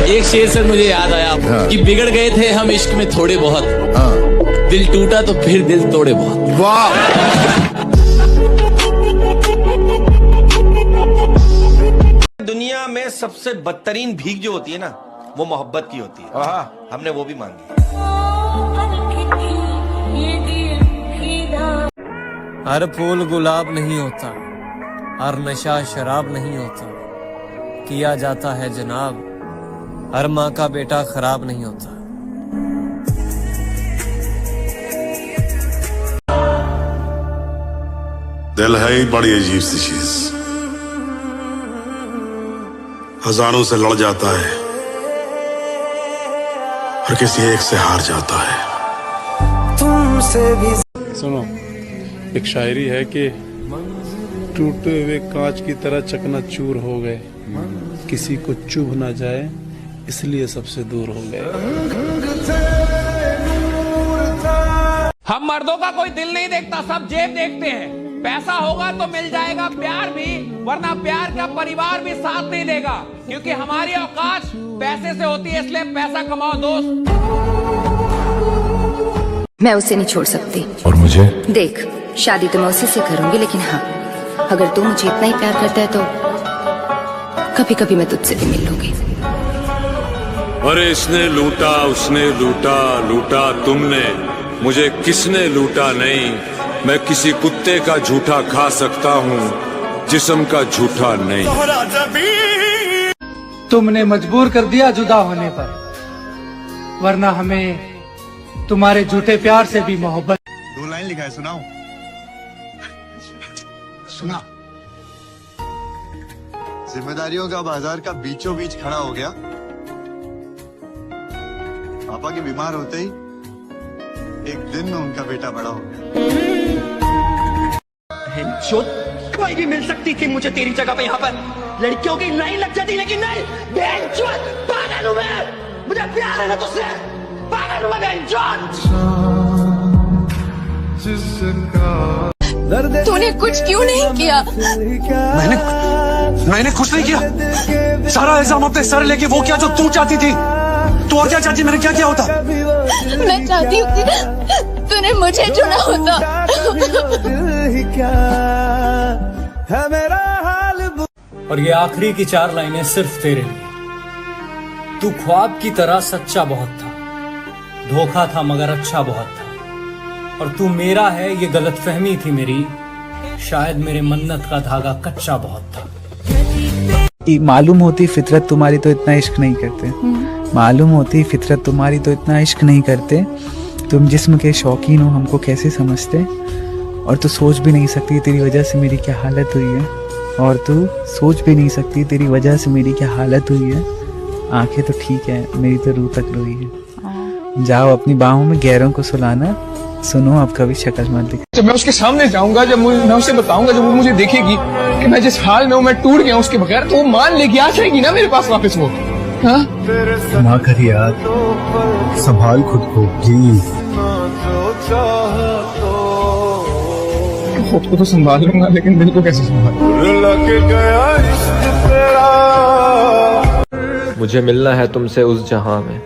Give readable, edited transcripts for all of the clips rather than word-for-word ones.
एक शेर से मुझे याद आया कि बिगड़ गए थे हम इश्क में थोड़े बहुत, दिल टूटा तो फिर दिल तोड़े बहुत। वाह। दुनिया में सबसे बदतरीन भीख जो होती है ना, वो मोहब्बत की होती है। हमने वो भी मांगी। हर फूल गुलाब नहीं होता, हर नशा शराब नहीं होता, किया जाता है जनाब, हर माँ का बेटा खराब नहीं होता। दिल है ही बड़ी अजीब सी चीज, हजारों से लड़ जाता है और किसी एक से हार जाता है। तुमसे भी सुनो, एक शायरी है कि टूटे हुए कांच की तरह चकनाचूर हो गए, किसी को चुभ ना जाए इसलिए सबसे दूर हो गए। हम मर्दों का कोई दिल नहीं देखता, सब जेब देखते हैं। पैसा होगा तो मिल जाएगा प्यार भी, वरना प्यार का परिवार भी साथ नहीं देगा, क्योंकि हमारी औकात पैसे से होती है, इसलिए पैसा कमाओ दोस्त। मैं उसे नहीं छोड़ सकती। और मुझे? देख, शादी तो मैं उसी से करूंगी, लेकिन हाँ, अगर तू मुझे इतना ही प्यार करता है तो कभी कभी मैं तुझसे भी मिल लूंगी। अरे इसने लूटा, उसने लूटा, लूटा तुमने, मुझे किसने लूटा नहीं। मैं किसी कुत्ते का झूठा खा सकता हूँ, जिस्म का झूठा नहीं। तुमने मजबूर कर दिया जुदा होने पर, वरना हमें तुम्हारे झूठे प्यार से भी मोहब्बत। 2 लाइन लिखा है, सुनाओ। सुना। जिम्मेदारियों का बाजार का बीचों बीच खड़ा हो गया। पापा के बीमार होते ही एक दिन में उनका बेटा बड़ा हो गया। कोई भी मिल सकती थी मुझे तेरी जगह पे, यहाँ पर लड़कियों की लाइन लग जाती, लेकिन नहीं। पागल हूँ मैं, मुझे प्यार है ना तुझसे, पागल हूँ मैं। तूने कुछ क्यों नहीं किया? मैंने कुछ नहीं किया। सारा इल्जाम अपने सर लेके वो क्या जो तू चाहती थी। तू और क्या चाहती? मैंने क्या किया होता? मैं चाहती हूँ कि तूने मुझे चुना होता। और ये आखिरी की 4 लाइनें सिर्फ तेरे लिए। तू ख्वाब की तरह सच्चा बहुत था, धोखा था मगर अच्छा बहुत था, और तू मेरा है ये गलतफहमी थी मेरी, शायद मेरे मन्नत का धागा कच्चा बहुत था। मालूम होती फितरत तुम्हारी तो इतना इश्क नहीं करते, मालूम होती फितरत तुम्हारी तो इतना इश्क नहीं करते। तुम जिस्म के शौकीन हो, हमको कैसे समझते, और तू सोच भी नहीं सकती तेरी वजह से मेरी क्या हालत हुई है, और तू सोच भी नहीं सकती तेरी वजह से मेरी क्या हालत हुई है। आंखें तो ठीक है, मेरी तो रूह तक रोई है। जाओ अपनी बाहों में गैरों को सुलाना, सुनो अब कभी शक्ल मत दिखा। जब मैं उसके सामने जाऊंगा, जब मैं उसे बताऊंगा, जब वो मुझे देखेगी कि मैं जिस हाल में हूँ, मैं टूट गया उसके बगैर, तो वो मान लेगी, आ जाएगी ना मेरे पास वापस। वो क्षमा कर यार, संभाल खुद को प्लीज। खुद को तो संभाल लूंगा, लेकिन दिल को कैसे संभाल? मुझे मिलना है तुमसे उस जहां में,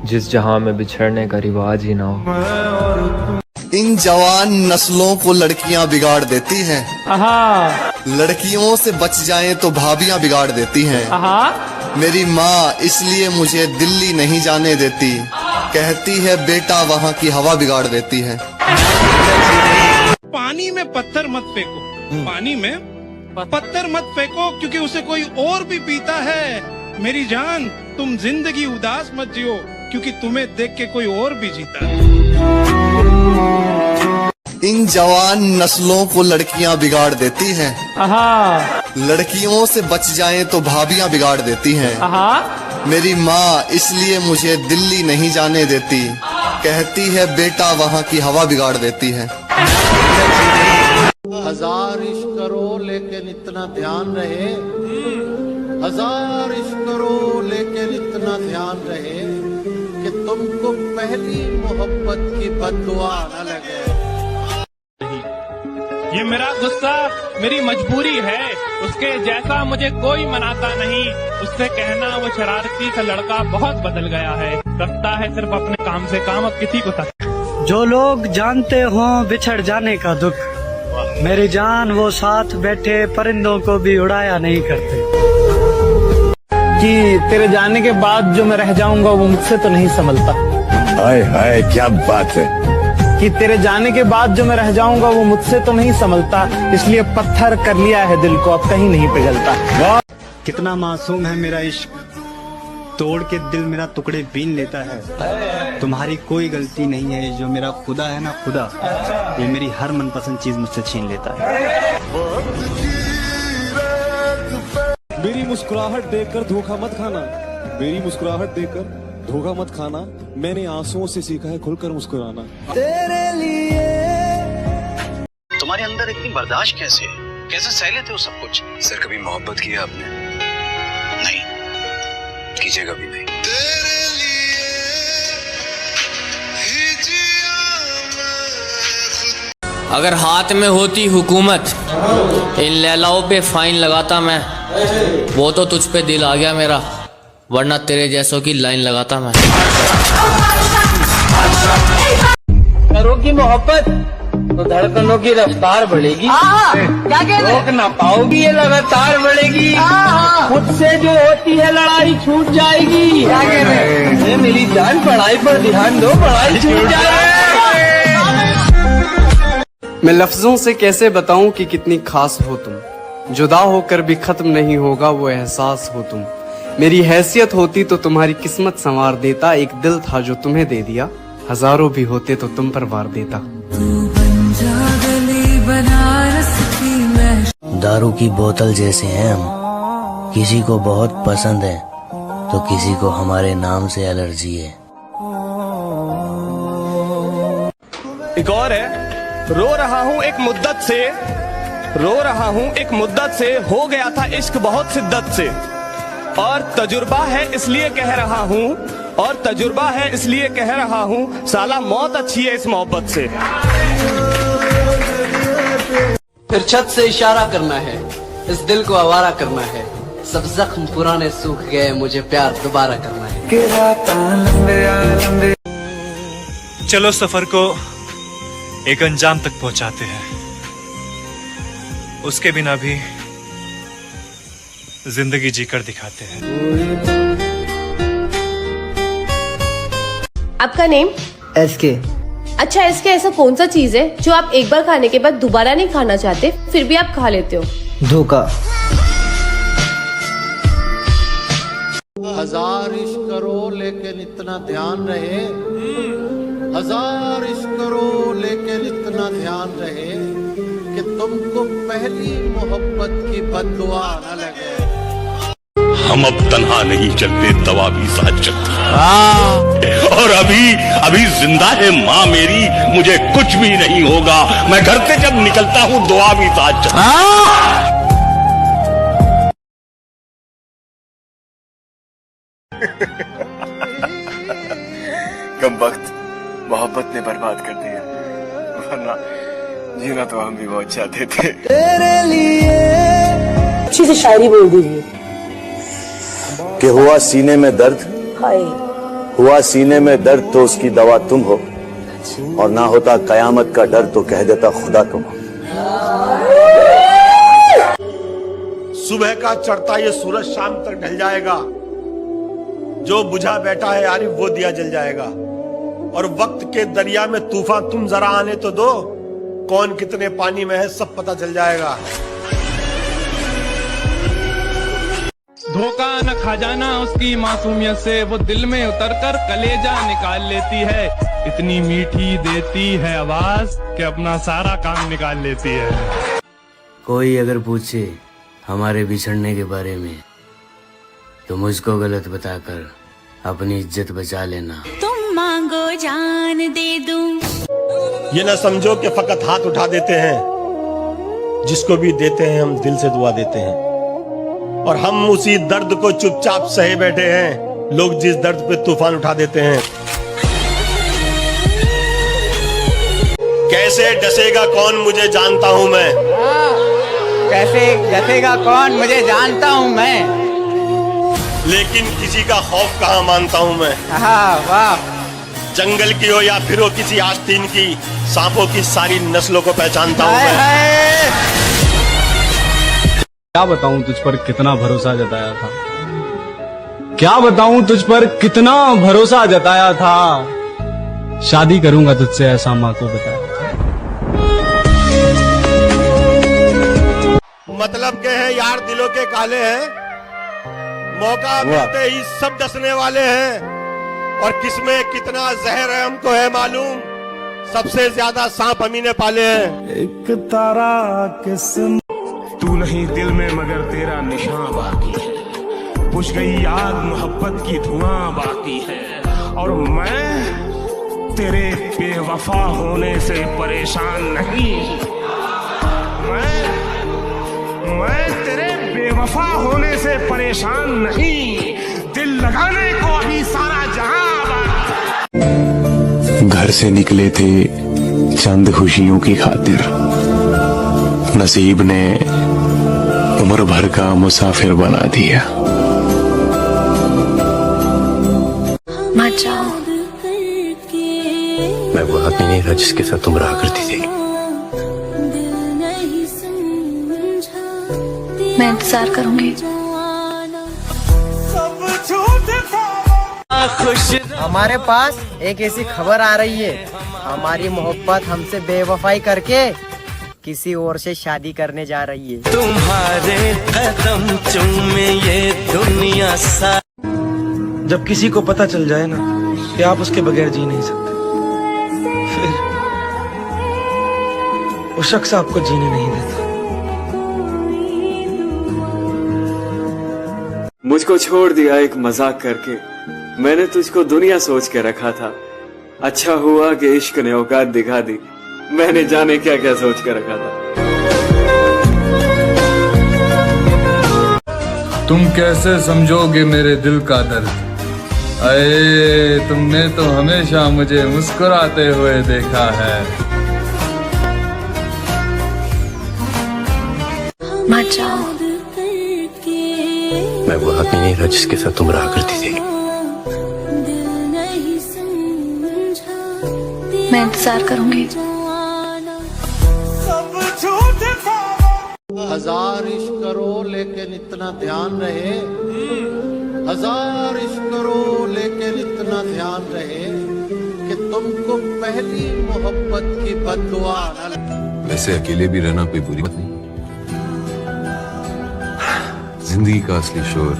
जिस जहां में बिछड़ने का रिवाज ही ना हो। इन जवान नस्लों को लड़कियां बिगाड़ देती हैं, लड़कियों से बच जाएं तो भाभियां बिगाड़ देती हैं। मेरी माँ इसलिए मुझे दिल्ली नहीं जाने देती, कहती है बेटा वहाँ की हवा बिगाड़ देती है। पानी में पत्थर मत फेंको, पानी में पत्थर मत फेंको, क्योंकि उसे कोई और भी पीता है। मेरी जान, तुम जिंदगी उदास मत जियो, क्योंकि तुम्हें देख के कोई और भी जीता है। इन जवान नस्लों को लड़कियां बिगाड़ देती हैं, लड़कियों से बच जाएं तो भाभियां बिगाड़ देती हैं। मेरी माँ इसलिए मुझे दिल्ली नहीं जाने देती, कहती है बेटा वहाँ की हवा बिगाड़ देती है। 1000 इश्क करो लेकिन इतना ध्यान रहे, 1000 इश्क करो लेकिन इतना ध्यान रहे कि तुमको पहली मोहब्बत की बद्दुआ न लगे। ये मेरा गुस्सा मेरी मजबूरी है, उसके जैसा मुझे कोई मनाता नहीं। उससे कहना वो शरारती सा लड़का बहुत बदल गया है, रखता है सिर्फ अपने काम से काम, अब किसी को तक। जो लोग जानते हों बिछड़ जाने का दुख, मेरी जान वो साथ बैठे परिंदों को भी उड़ाया नहीं करते। कि तेरे जाने के बाद जो मैं रह जाऊंगा वो मुझसे तो नहीं संभलता। हाय हाय क्या बात है। कि तेरे जाने के बाद जो मैं रह जाऊंगा वो मुझसे तो नहीं संभलता, इसलिए पत्थर कर लिया है दिल को, अब कहीं नहीं पिघलता। कितना मासूम है मेरा इश्क, तोड़ के दिल मेरा टुकड़े बीन लेता है। तुम्हारी कोई गलती नहीं है, जो मेरा खुदा है ना खुदा, ये मेरी हर मनपसंद चीज मुझसे छीन लेता है। मेरी मुस्कुराहट देखकर धोखा मत खाना, मेरी मुस्कुराहट देखकर धोखा मत खाना। मैंने आंसुओं से सीखा है खुलकर मुस्कुराना। तेरे लिए तुम्हारे अंदर इतनी बर्दाश्त कैसे है? कैसे सह लेते हो सब कुछ? सर कभी मोहब्बत की है आपने? नहीं कीजिएगा भी नहीं। अगर हाथ में होती हुकूमत, इन लैलाओं पे फाइन लगाता मैं। वो तो तुझ पे दिल आ गया मेरा, वरना तेरे जैसों की लाइन लगाता मैं। करोगी मोहब्बत तो धड़कनों की रफ्तार बढ़ेगी, रोक ना पाओगी ये लगातार बढ़ेगी। खुद से जो होती है लड़ाई छूट जाएगी। ये मेरी जान पढ़ाई पर ध्यान दो, पढ़ाई छूट जाएगी। मैं लफ्जों से कैसे बताऊं कि कितनी खास हो तुम, जुदा होकर भी खत्म नहीं होगा वो एहसास हो तुम। मेरी हैसियत होती तो तुम्हारी किस्मत संवार देता, एक दिल था जो तुम्हें दे दिया, हजारों भी होते तो तुम पर वार देता। दारू की बोतल जैसे हैं हम, किसी को बहुत पसंद है तो किसी को हमारे नाम से एलर्जी है। एक और है, रो रहा हूँ एक मुद्दत से, रो रहा हूँ एक मुद्दत से, हो गया था इश्क बहुत शिद्दत से, और तजुर्बा है इसलिए कह रहा हूँ, और तजुर्बा है इसलिए कह रहा हूँ, साला मौत अच्छी है इस मोहब्बत से। फिर छत से इशारा करना है, इस दिल को आवारा करना है, सब जख्म पुराने सूख गए, मुझे प्यार दोबारा करना है। चलो सफर को एक अंजाम तक पहुंचाते हैं, उसके बिना भी जिंदगी जीकर दिखाते हैं। आपका नेम? एसके। अच्छा एसके, ऐसा कौन सा चीज है जो आप एक बार खाने के बाद दोबारा नहीं खाना चाहते, फिर भी आप खा लेते हो? धोखा। हजार इश्क करो लेकिन इतना ध्यान रहे, हजार इश्क करो लेकिन इतना ध्यान रहे कि तुमको पहली मोहब्बत की बद्दुआ न लगे। हम अब तन्हा नहीं चलते, दवा भी साथ चलती है। और अभी जिंदा है माँ मेरी, मुझे कुछ भी नहीं होगा, मैं घर से जब निकलता हूँ दुआ भी साथ चलती। कम वक्त मोहब्बत ने बर्बाद कर दिया, वरना जीना तो हम भी बहुत चाहते थे। तेरे लिए अच्छी सी शायरी बोल दीजिए। कि हुआ सीने में दर्द, हुआ सीने में दर्द तो उसकी दवा तुम हो, और ना होता कयामत का डर तो कह देता खुदा तुम हो। सुबह का चढ़ता ये सूरज शाम तक ढल जाएगा, जो बुझा बैठा है यारी वो दिया जल जाएगा, और वक्त के दरिया में तूफान तुम जरा आने तो दो, कौन कितने पानी में है सब पता चल जाएगा। धोखा न खा जाना उसकी मासूमियत से, वो दिल में उतरकर कलेजा निकाल लेती है, इतनी मीठी देती है आवाज कि अपना सारा काम निकाल लेती है। कोई अगर पूछे हमारे बिछड़ने के बारे में तो मुझको गलत बताकर अपनी इज्जत बचा लेना। तुम मांगो जान दे दूं। ये ना समझो कि फकत हाथ उठा देते हैं, जिसको भी देते हैं हम दिल से दुआ देते हैं, और हम उसी दर्द को चुपचाप सहे बैठे हैं, लोग जिस दर्द पे तूफान उठा देते हैं। कैसे डसेगा कौन मुझे जानता हूँ मैं, कैसे डसेगा कौन मुझे जानता हूँ मैं, लेकिन किसी का खौफ कहाँ मानता हूँ मैं। वाह। जंगल की हो या फिर हो किसी आस्तीन की, सांपों की सारी नस्लों को पहचानता हूँ मैं। क्या बताऊं तुझ पर कितना भरोसा जताया था, क्या बताऊं तुझ पर कितना भरोसा जताया था, शादी करूंगा तुझसे ऐसा माँ को बताया। मतलब के हैं यार दिलों के काले हैं, मौका मिलते ही सब डसने वाले हैं, और किसमें कितना जहर है हमको है मालूम, सबसे ज्यादा सांप हमी ने पाले हैं। एक तारा किस्म तू नहीं दिल में मगर तेरा निशान बाकी है, बुझ गई याद मोहब्बत की धुआं बाकी है, और मैं तेरे बेवफा होने से परेशान नहीं, मैं तेरे बेवफा होने से परेशान नहीं, दिल लगाने को अभी सारा जहां। घर से निकले थे चंद खुशियों की खातिर, नसीब ने उम्र भर का मुसाफिर बना दिया। मत जाओ। मैं वो आदमी नहीं था जिसके साथ तुम रहा करती थी। मैं इंतजार करूंगी। हमारे पास एक ऐसी खबर आ रही है, हमारी मोहब्बत हमसे बेवफाई करके किसी और से शादी करने जा रही है। तुम्हारे कदम चूमे ये दुनिया सा। जब किसी को पता चल जाए ना कि आप उसके बगैर जी नहीं सकते, फिर वो शख्स आपको जीने नहीं देता। मुझको छोड़ दिया एक मजाक करके, मैंने तुझको दुनिया सोच के रखा था, अच्छा हुआ कि इश्क ने औकात दिखा दी, मैंने जाने क्या क्या सोच के रखा था। तुम कैसे समझोगे मेरे दिल का दर्द, अये तुमने तो हमेशा मुझे मुस्कुराते हुए देखा है। मत जाओ। मैं वो आदमी नहीं था जिसके साथ तुम रहा करती थी। मैं इंतजार करूंगी। हजार इश्क करो लेकिन इतना ध्यान रहे, हजार इश्क करो लेकिन इतना ध्यान रहे कि तुमको पहली मोहब्बत की बद्दुआ न लगे। वैसे अकेले भी रहना कोई बुरी बात नहीं, जिंदगी का असली शोर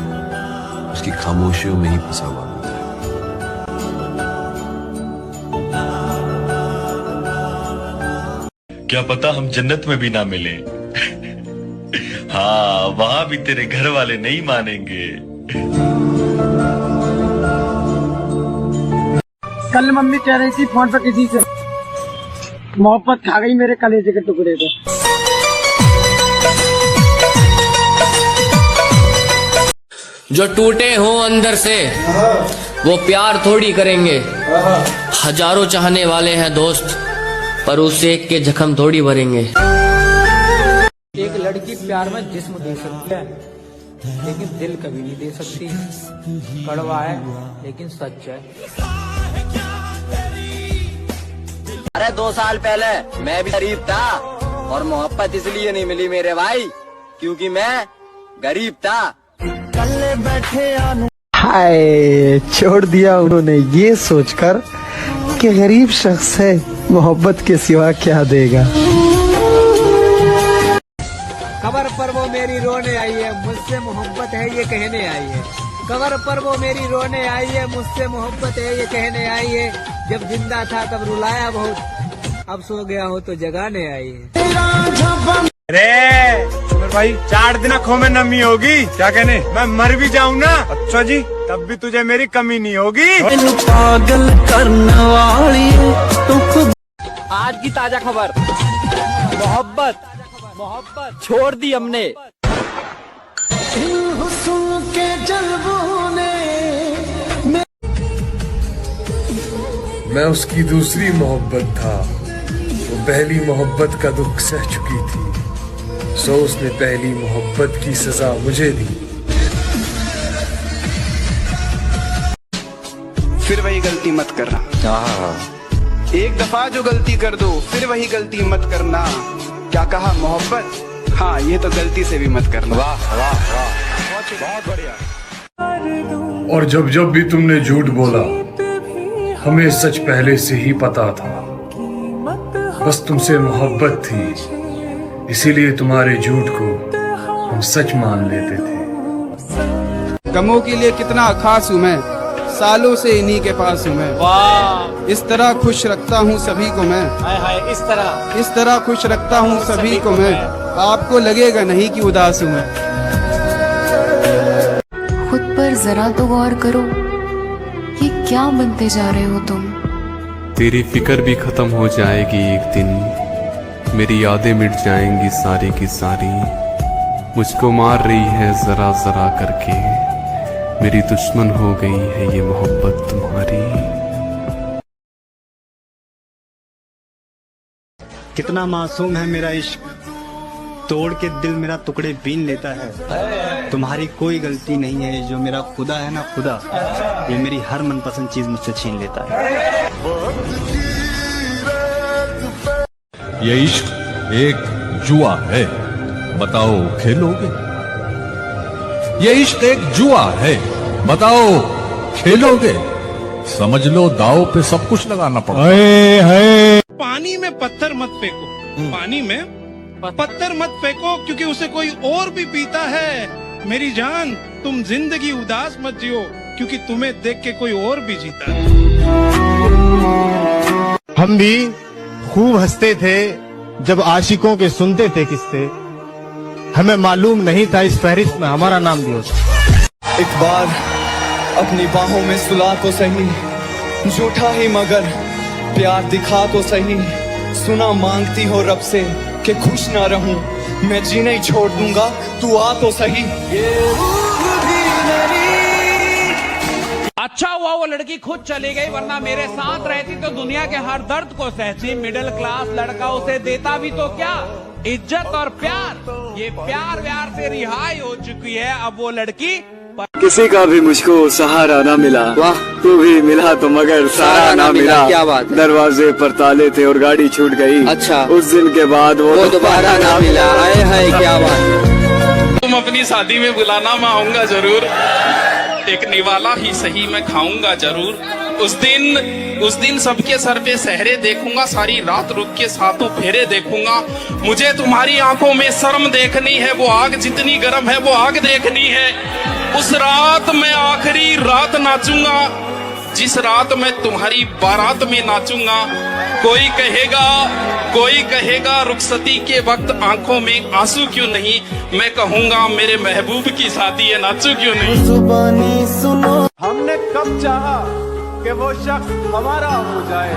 उसकी खामोशियों में ही फंसा हुआ होता है। क्या पता हम जन्नत में भी ना मिले। हाँ, वहां भी तेरे घर वाले नहीं मानेंगे। कल मम्मी कह रही थी फोन पर किसी से, मोहब्बत खा गई मेरे कलेजे के टुकड़े को। जो टूटे हों अंदर से वो प्यार थोड़ी करेंगे, हजारों चाहने वाले हैं दोस्त पर उस एक के जख्म थोड़ी भरेंगे। एक लड़की प्यार में जिस्म दे सकती है लेकिन दिल कभी नहीं दे सकती। कड़वा है लेकिन सच है। अरे 2 साल पहले मैं भी गरीब था, और मोहब्बत इसलिए नहीं मिली मेरे भाई क्योंकि मैं गरीब था। कल बैठे हाय, छोड़ दिया उन्होंने ये सोचकर कि गरीब शख्स है, मोहब्बत के सिवा क्या देगा। कबर पर वो मेरी रोने आई है, मुझसे मोहब्बत है ये कहने आई है। कबर पर वो मेरी रोने आई है, मुझसे मोहब्बत है ये कहने आई है। जब जिंदा था तब रुलाया बहुत, अब सो गया हो तो जगाने आई है। अरे भाई 4 दिन आँखों में नमी होगी, क्या कहने मैं मर भी जाऊं ना, अच्छा जी तब भी तुझे मेरी कमी नहीं होगी। पागल करने वाली तू खुद। आज की ताजा खबर, मोहब्बत छोड़ दी हमने। के जल्बों ने मैं उसकी दूसरी मोहब्बत था, वो पहली मोहब्बत का दुख सह चुकी थी, सो उसने पहली मोहब्बत की सजा मुझे दी। फिर वही गलती मत करना। एक दफा जो गलती कर दो फिर वही गलती मत करना। क्या कहा मोहब्बत? हाँ, ये तो गलती से भी मत करना। वाह वाह वाह, बहुत बढ़िया। और जब जब भी तुमने झूठ बोला, हमें सच पहले से ही पता था। बस तुमसे मोहब्बत थी, इसीलिए तुम्हारे झूठ को हम सच मान लेते थे। गमों के लिए कितना खास हूँ मैं, सालों से इन्हीं के पास हूँ मैं। वाह, इस तरह खुश रखता हूँ सभी को मैं। हाय हाय, इस तरह खुश रखता हूँ सभी को मैं। आपको लगेगा नहीं कि उदास हूँ मैं। खुद पर जरा तो गौर करो, ये क्या बनते जा रहे हो तुम? तेरी फिक्र भी खत्म हो जाएगी एक दिन, मेरी यादें मिट जाएंगी सारी की सारी। मुझको मार रही है जरा जरा करके, मेरी दुश्मन हो गई है ये मोहब्बत तुम्हारी। कितना मासूम है मेरा इश्क, तोड़ के दिल मेरा टुकड़े बीन लेता है। तुम्हारी कोई गलती नहीं है, जो मेरा खुदा है ना खुदा, ये मेरी हर मनपसंद चीज मुझसे छीन लेता है। ये इश्क एक जुआ है, बताओ खेलोगे? ये इश्क एक जुआ है, बताओ खेलोगे? समझ लो दाव पे सब कुछ लगाना पड़ता है। पानी में पत्थर मत फेंको, पानी में पत्थर मत फेंको, क्योंकि उसे कोई और भी पीता है। मेरी जान, तुम जिंदगी उदास मत जियो, क्योंकि तुम्हें देख के कोई और भी जीता है। हम भी खूब हंसते थे जब आशिकों के सुनते थे किस्से, हमें मालूम नहीं था इस फहरिस्त में हमारा नाम भी होता। एक बार अपनी बाहों में सुला तो सही, झूठा ही मगर प्यार दिखा तो सही। सुना मांगती हो रब से कि खुश ना रहूं, मैं जीना ही छोड़ दूंगा, तू आ तो सही। अच्छा हुआ वो लड़की खुद चली गई, वरना मेरे साथ रहती तो दुनिया के हर दर्द को सहती। मिडिल क्लास लड़का उसे देता भी तो क्या, इज्जत और प्यार। ये प्यार व्यार से रिहाई हो चुकी है अब वो लड़की। किसी का भी मुझको सहारा ना मिला, वाह तू भी मिला तो मगर सहारा ना मिला। क्या बात है? दरवाजे पर ताले थे और गाड़ी छूट गई। अच्छा, उस दिन के बाद वो दोबारा ना मिला। हाय हाय, क्या बात। तुम अपनी शादी में बुलाना, मैं आऊंगा जरूर। एक निवाला ही सही मैं खाऊंगा जरूर। उस दिन सबके सर पे सहरे देखूंगा, सारी रात रुक के सातों फेरे देखूंगा। मुझे तुम्हारी आंखों में शर्म देखनी है, वो आग जितनी गर्म है वो आग देखनी है। उस रात मैं आखिरी रात नाचूंगा, जिस रात मैं तुम्हारी बारात में नाचूंगा। कोई कहेगा रुखसती के वक्त आंखों में आंसू क्यों नहीं, मैं कहूंगा मेरे महबूब की शादी है, नाचू क्यों नहीं। जुबानी सुनो, हमने कब चाहा कि वो शख्स हमारा हो जाए,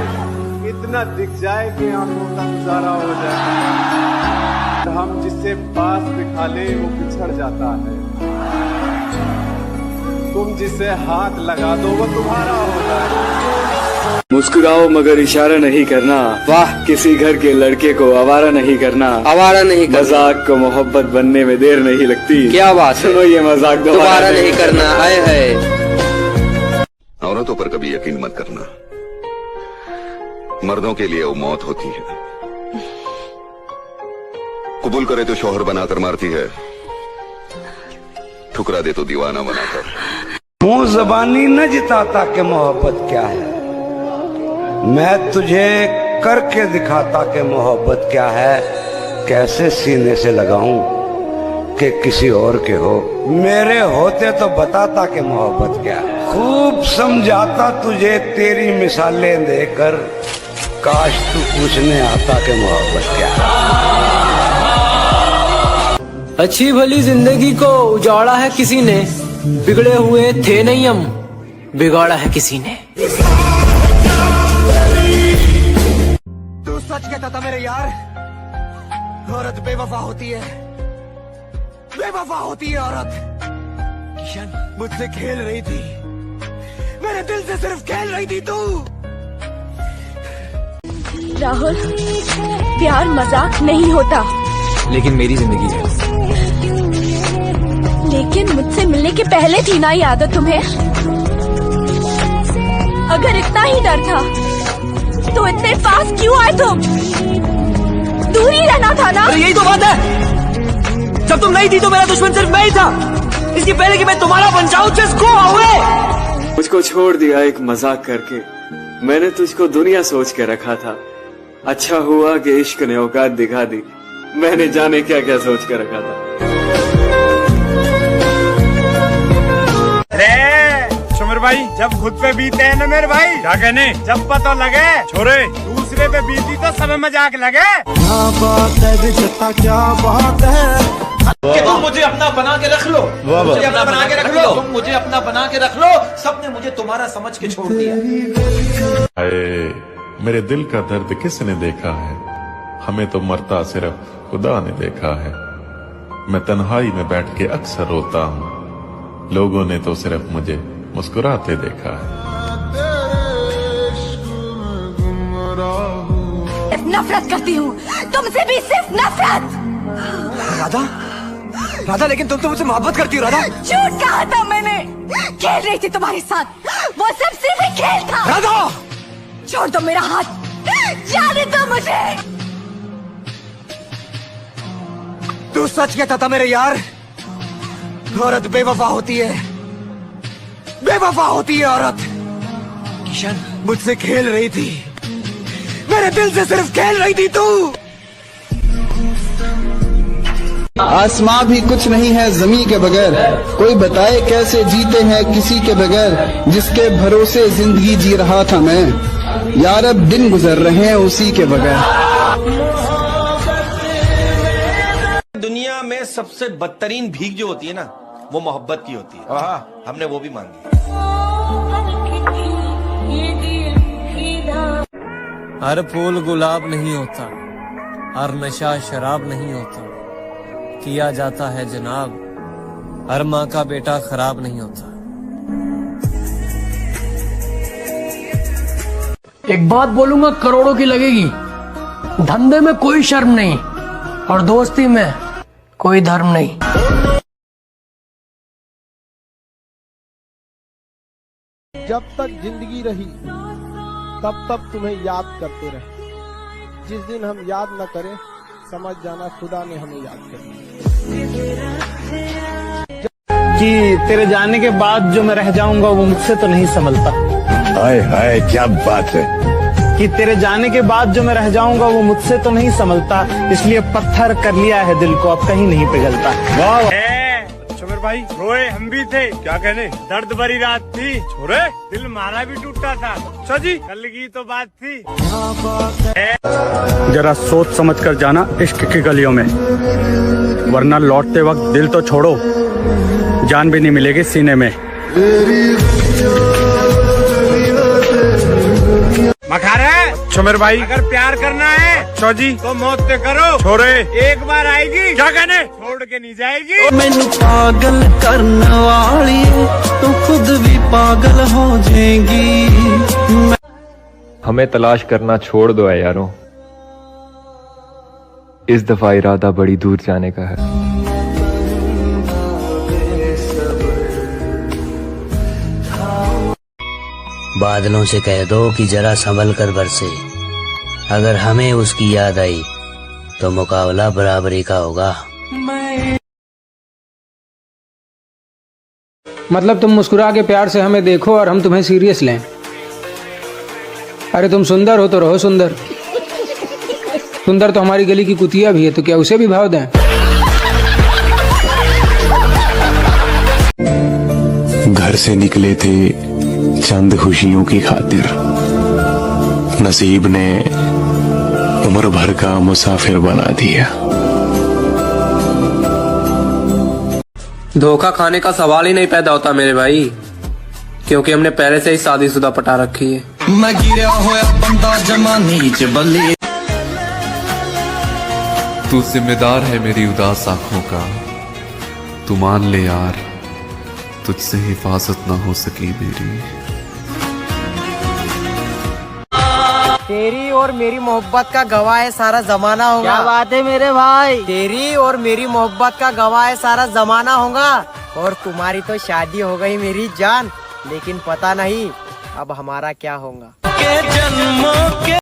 इतना दिख जाए कि आंखों का गुजारा हो जाए। हम जिससे पास बिठा ले वो बिछड़ जाता है, तुम जिसे हाथ लगा दो वो तुम्हारा हो जाए। मुस्कुराओ मगर इशारा नहीं करना, वाह किसी घर के लड़के को आवारा नहीं करना। मजाक को मोहब्बत बनने में देर नहीं लगती। क्या बात, सुनो ये मजाक दोबारा नहीं करना। आए है औरतों पर कभी यकीन मत करना, मर्दों के लिए वो मौत होती है। कबूल करे तो शौहर बनाकर मारती है, ठुकरा दे तो दीवाना बनाकर। मुंह जबानी न जिताता कि मोहब्बत क्या है, मैं तुझे करके दिखाता कि मोहब्बत क्या है। कैसे सीने से लगाऊं कि किसी और के हो, मेरे होते तो बताता कि मोहब्बत क्या है। खूब समझाता तुझे तेरी मिसालें देकर, काश तू पूछने आता कि मोहब्बत क्या है। अच्छी भली जिंदगी को उजाड़ा है किसी ने, बिगड़े हुए थे नहीं हम, बिगाड़ा है किसी ने। तू सच कहता था मेरे यार, औरत बेवफा होती है, बेवफा होती है औरत। किशन मुझसे खेल रही थी, मेरे दिल से सिर्फ खेल रही थी तू। राहुल, प्यार मजाक नहीं होता। लेकिन मेरी जिंदगी है। लेकिन मुझसे मिलने के पहले थी ना ये आदत तुम्हें? अगर इतना ही डर था तो इतने पास क्यों आए तुम? दूर ही रहना था ना? यही तो बात है। जब तुम नहीं थी तो मेरा दुश्मन सिर्फ मैं ही था। इसके पहले कि मैं तुम्हारा बन जाऊं, जस्ट गो अवे। मुझको छोड़ दिया एक मजाक करके, मैंने तुझको दुनिया सोच के रखा था। अच्छा हुआ कि इश्क ने औकात दिखा दी, मैंने जाने क्या क्या सोच के रखा था। सुमिर भाई, जब खुद पे बीते हैं ना मेरे भाई, क्या कहने, जब पता लगे छोरे दूसरे पे बीती तो सब मजाक लगे। क्या बात है, क्या बात है कि तुम मुझे अपना बना के रख लो, मुझे अपना बना के रख लो, तुम मुझे अपना बना के रख लो। सबने मुझे तुम्हारा समझ के छोड़ दिया। मेरे दिल का दर्द किसने देखा है? हमें तो मरता सिर्फ खुदा ने देखा है। मैं तन्हाई में बैठ के अक्सर रोता हूँ, लोगों ने तो सिर्फ मुझे मुस्कुराते देखा है। नफरत करती हूँ तुमसे भी, सिर्फ नफरत। राधा, राधा, लेकिन तुम तो मुझसे मोहब्बत करती हो राधा। झूठ कहा था मैंने, खेल रही थी तुम्हारे साथ, वो सब सिर्फ एक खेल था। राधा, छोड़ दो मेरा हाथ, जाने दो मुझे। तू सच कहता था मेरे यार, औरत बेवफा होती है, बेवफा होती है औरत। किशन, मुझसे खेल रही थी, मेरे दिल से सिर्फ खेल रही थी तू। आसमां भी कुछ नहीं है ज़मीं के बगैर, कोई बताए कैसे जीते हैं किसी के बगैर, जिसके भरोसे जिंदगी जी रहा था मैं, यार अब दिन गुजर रहे हैं उसी के बगैर। दुनिया में सबसे बदतरीन भीख जो होती है ना, वो मोहब्बत की होती है। हमने वो भी मांगी। हर फूल गुलाब नहीं होता, हर नशा शराब नहीं होता, किया जाता है जनाब, हर माँ का बेटा खराब नहीं होता। एक बात बोलूंगा, करोड़ों की लगेगी। धंधे में कोई शर्म नहीं और दोस्ती में कोई धर्म नहीं। जब तक जिंदगी रही तब तक तुम्हें याद करते रहे। जिस दिन हम याद न करें, समझ जाना खुदा ने हमें याद कर कि तेरे जाने के बाद जो मैं रह जाऊंगा वो मुझसे तो नहीं संभलता। हाय हाय, क्या बात है। कि तेरे जाने के बाद जो मैं रह जाऊंगा वो मुझसे तो नहीं संभलता, इसलिए पत्थर कर लिया है दिल को, अब कहीं नहीं पिघलता। वाह सुमिर भाई, रोए हम भी थे, क्या कहने, दर्द भरी रात थी छोरे, दिल हमारा भी टूटा था। अच्छा जी, कल की तो बात थी। जरा सोच समझ कर जाना इश्क की गलियों में, वरना लौटते वक्त दिल तो छोड़ो, जान भी नहीं मिलेगी सीने में। मखारे सुमिर भाई, अगर प्यार करना है जी तो मौत से करो छोरे, एक बार आएगी, क्या कहने, छोड़ के नहीं जाएगी। मैनू पागल करने वाली तो खुद भी पागल हो जाएगी। हमें तलाश करना छोड़ दो यारों, इस दफा इरादा बड़ी दूर जाने का है। बादलों से कह दो कि जरा संभल कर बरसे, अगर हमें उसकी याद आई तो मुकाबला बराबरी का होगा। मतलब तुम मुस्कुरा के प्यार से हमें देखो और हम तुम्हें सीरियस लें। अरे तुम सुंदर हो तो रहो सुंदर। सुंदर तो हमारी गली की कुतिया भी है, तो क्या उसे भी भाव दें? घर से निकले थे चंद खुशियों की खातिर, नसीब ने उम्र भर का मुसाफिर बना दिया। धोखा खाने का सवाल ही नहीं पैदा होता मेरे भाई, क्योंकि हमने पहले से ही शादीशुदा पटा रखी है। मैं गिरा होया बंदा जमा नीच बल्ली। तू जिम्मेदार है मेरी उदास आंखों का, तू मान ले यार, तुझसे हिफाजत ना हो सकी मेरी। तेरी और मेरी मोहब्बत का गवाह है सारा जमाना होगा। क्या बात है मेरे भाई। तेरी और मेरी मोहब्बत का गवाह है सारा जमाना होगा। और तुम्हारी तो शादी हो गई मेरी जान, लेकिन पता नहीं अब हमारा क्या होगा।